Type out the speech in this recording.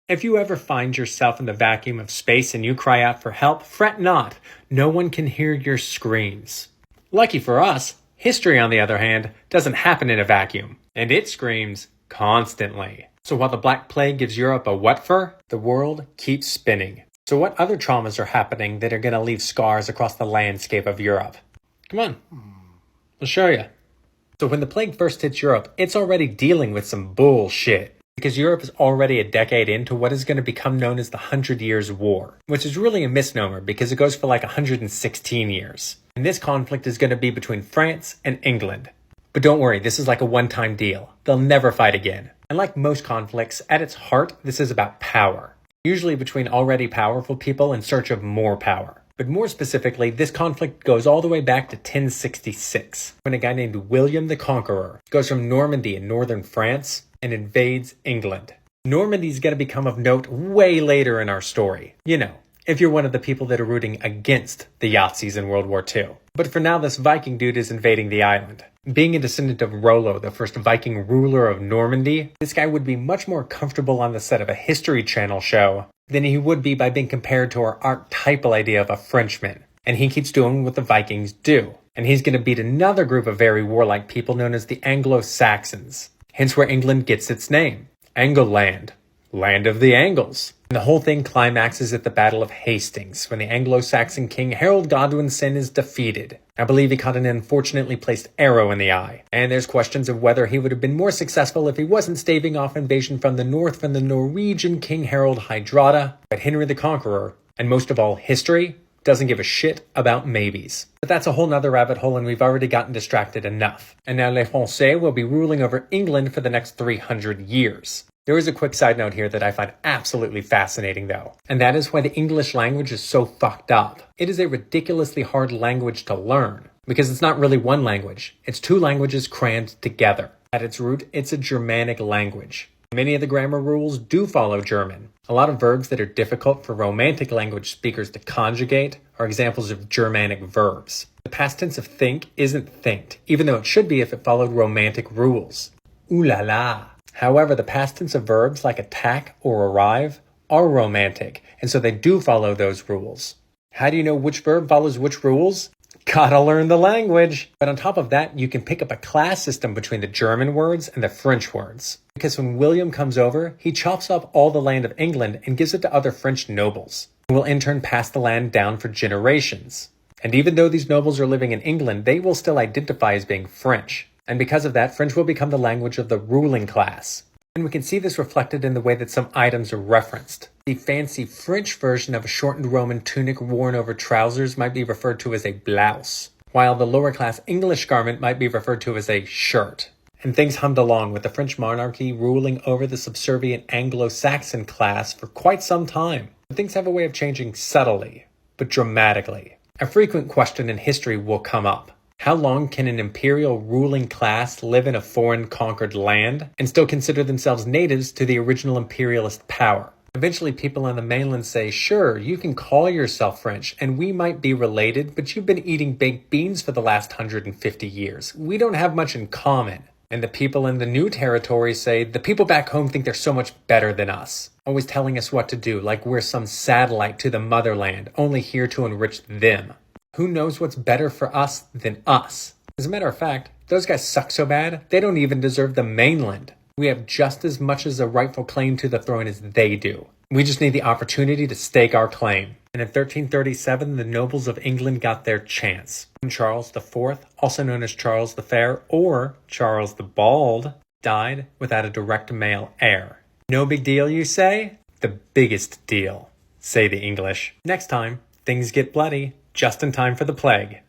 If you ever find yourself in the vacuum of space and you cry out for help, fret not. No one can hear your screams. Lucky for us, history, on the other hand, doesn't happen in a vacuum, and it screams constantly. So while the Black Plague gives Europe a what for, the world keeps spinning. So what other traumas are happening that are going to leave scars across the landscape of Europe? Come on, I'll show you. So when the plague first hits Europe, it's already dealing with some bullshit. Because Europe is already a decade into what is going to become known as the 100 Years' War, which is really a misnomer because it goes for like 116 years. And this conflict is going to be between France and England. But don't worry, this is like a one-time deal. They'll never fight again. And like most conflicts, at its heart, this is about power. Usually between already powerful people in search of more power. But more specifically, this conflict goes all the way back to 1066, when a guy named William the Conqueror goes from Normandy in northern France and invades England. Normandy's going to become of note way later in our story. You know, if you're one of the people that are rooting against the Yazis in World War II. But for now, this Viking dude is invading the island. Being a descendant of Rollo, the first Viking ruler of Normandy, this guy would be much more comfortable on the set of a History Channel show than he would be by being compared to our archetypal idea of a Frenchman. And he keeps doing what the Vikings do. And he's going to beat another group of very warlike people known as the Anglo-Saxons. Hence where England gets its name. Angleland. Land of the Angles. And the whole thing climaxes at the Battle of Hastings, when the Anglo-Saxon king Harold Godwinson is defeated. I believe he caught an unfortunately placed arrow in the eye. And there's questions of whether he would have been more successful if he wasn't staving off invasion from the north from the Norwegian King Harald Hardrada. But Henry the Conqueror, and most of all history, doesn't give a shit about maybes. But that's a whole nother rabbit hole and we've already gotten distracted enough. And now Les Français will be ruling over England for the next 300 years. There is a quick side note here that I find absolutely fascinating though, and that is why the English language is so fucked up. It is a ridiculously hard language to learn, because it's not really one language, it's two languages crammed together. At its root, it's a Germanic language. Many of the grammar rules do follow German. A lot of verbs that are difficult for Romantic language speakers to conjugate are examples of Germanic verbs. The past tense of think isn't thinked, even though it should be if it followed Romantic rules. Ooh la la. However, the past tense of verbs like attack or arrive are Romantic, and so they do follow those rules. How do you know which verb follows which rules? Gotta learn the language! But on top of that, you can pick up a class system between the German words and the French words. Because when William comes over, he chops up all the land of England and gives it to other French nobles, who will in turn pass the land down for generations. And even though these nobles are living in England, they will still identify as being French. And because of that, French will become the language of the ruling class. And we can see this reflected in the way that some items are referenced. The fancy French version of a shortened Roman tunic worn over trousers might be referred to as a blouse, while the lower class English garment might be referred to as a shirt. And things hummed along with the French monarchy ruling over the subservient Anglo-Saxon class for quite some time. But things have a way of changing subtly, but dramatically. A frequent question in history will come up. How long can an imperial ruling class live in a foreign conquered land and still consider themselves natives to the original imperialist power? Eventually people on the mainland say, sure, you can call yourself French and we might be related, but you've been eating baked beans for the last 150 years. We don't have much in common. And the people in the new territory say, the people back home think they're so much better than us, always telling us what to do, like we're some satellite to the motherland, only here to enrich them. Who knows what's better for us than us? As a matter of fact, those guys suck so bad, they don't even deserve the mainland. We have just as much as a rightful claim to the throne as they do. We just need the opportunity to stake our claim. And in 1337, the nobles of England got their chance. King Charles IV, also known as Charles the Fair or Charles the Bald, died without a direct male heir. No big deal, you say? The biggest deal, say the English. Next time, things get bloody. Just in time for the plague.